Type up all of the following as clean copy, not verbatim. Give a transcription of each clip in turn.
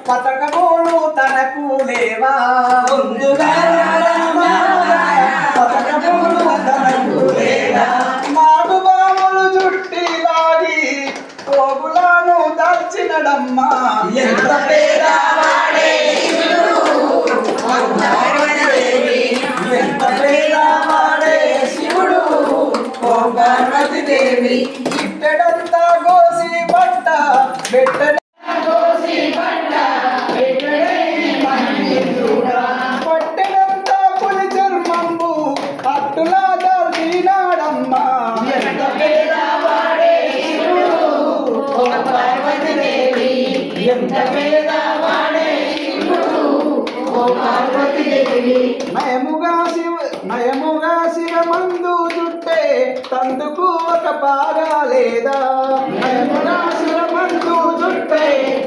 పతకములు తనకు లేవా పతకములు తనకు లేవా మాడు బాములు చుట్టి లాగి పోగులను దాల్చినడమ్మా ఎంత పేదవాడే ఎంత పేదవాడే శివుడు ఓ పార్వతి దేవి ఇట్టడంతా గోసి పట్ట పెట్ట నయముగా శివమందు చుట్టే తందుకు ఒక పాగా లేదా నయముగా శివమందు చుట్టే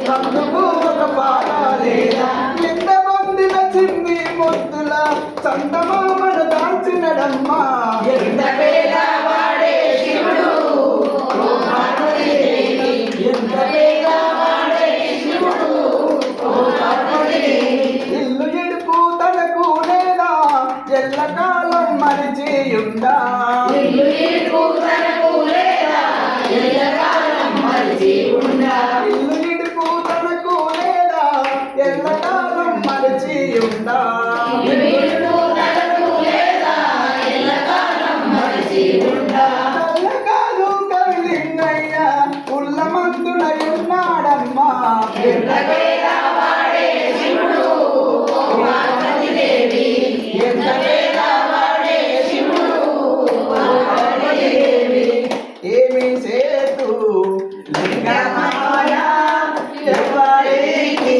తందుకు ఒక పాగా లేదా ఎంత మంది నచ్చింది ముద్దుల చందమామను దాల్చినడమ్మా ఎంత పేదవాడే శివుడు ఎంత పేదవాడే శివుడు ఇల్లు ఎడుపు తనకు లేదా ఎల్లకాలం మరిచియుండా ఇల్లు ఎడుపు తనకు లేదా ఎల్లకాలం మరిచియుండా ఇల్లు ఎడుపు తనకు లేదా ఎల్లకాలం మరిచియుండా ఇల్లు ఎడుపు తనకు లేదా ఎల్లకాలం మరిచియుండా ఎల్లకాలు కవిలింగయ్య ఉల్లమంతుడయున్నాడమ్మా ఏమి సేతు లింగమాయా ఎవరికి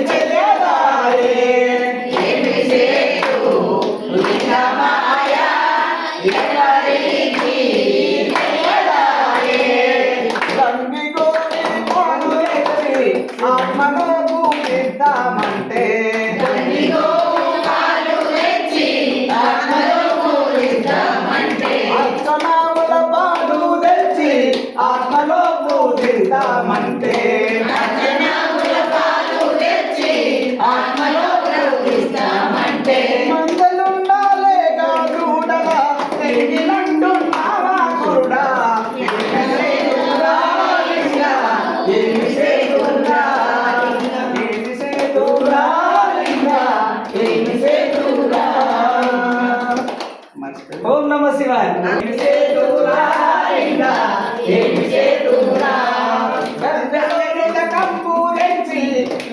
తెలియదాయే ఏమి సేతు లింగమాయా ఎవరికి తెలియదాయే తంగి గోరి పాడులేసి ఆత్మను పూజిద్దామంటే ఆత్మలో పూజిస్తామంటే మందలుండాలే గారుడల తెగిలంటున్నావా కురుడా ఏమి సేతురా ఏమి సేతురా ఏమి సేతురా ఓం నమ శివాయ ఏమి సేతురా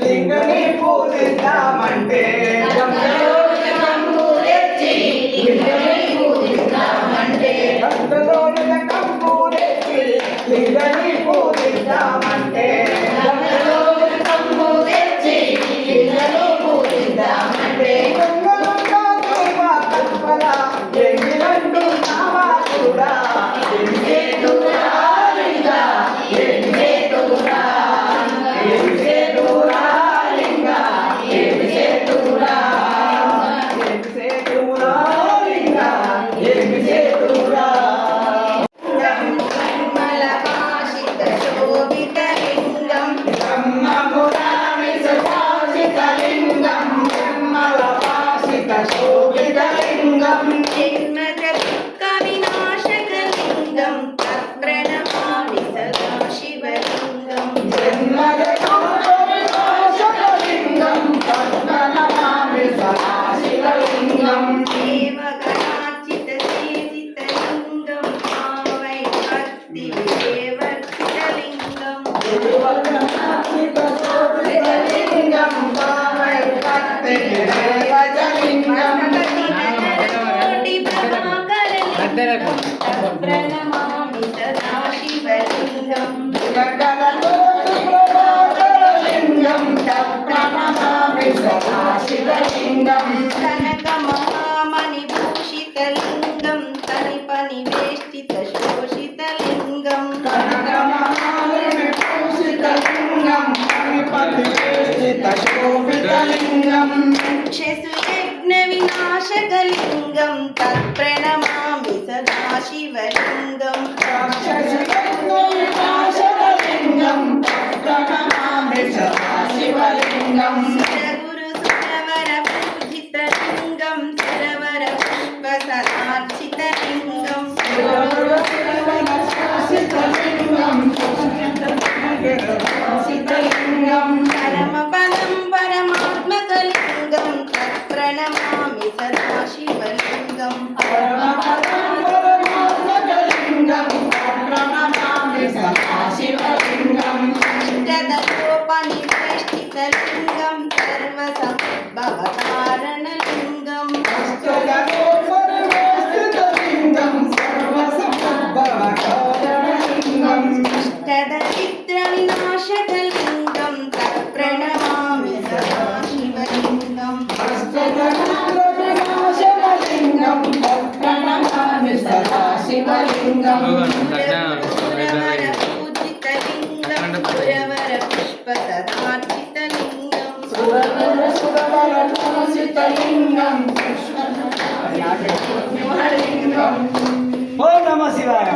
లింగని పూజిస్తామంటే లింగని పూజిస్తామంటే शिवलिङ्गं जन्मजदुःखविनाशकलिङ्गं तत्प्रणमामि सदा शिवलिङ्गं जन्मजन्मविनाशकलिङ्गं तत्प्रणमामि सदा शिवलिङ्गं देवगणार्चितसेवितलिङ्गं भावै भक्तिविदेवर्जितलिङ्गं देवगणार्चितशोभितलिङ्गं भावै भक्तिविदेवर्जितलिङ्गं प्रणमामि सदा शिवलिङ्गं जगदगोत्रप्रभाकरलिङ्गं तत्प्रणमामि सदा शिवलिङ्गं कनकमहामणिभूषितलिङ्गं तनिपनिवेष्टितशोषितलिङ्गं कनकमहामणिभूषितलिङ्गं मणिपतिवेष्टितशोभितलिङ्गं यज्ञविनाशकलिङ्गं तत्प्रणमामि सदा शिवलिङ्गं राक्षसलिङ्गं तत्प्रणमामि सदा शिवलिङ्गं सुरगुरुसुरवरपूजितलिङ्गं सरवरपुष्पसदार्चितलिङ्गं परमपदं परमात्मकलिङ्गं तत्प्रणमामि सदा शिवलिङ्गं अष्टदशोपनिवेष्टितलिङ्गं सर्वसमुद्भवकारणलिङ्गं अष्टदरिद्रविनाशकलिङ्गं तत्प्रणमामि सदा शिवलिङ्गं सुरवरपूजितलिङ्गं सुरवरपुष्पसदार्चितलिङ्गं ओम नमः शिवाय।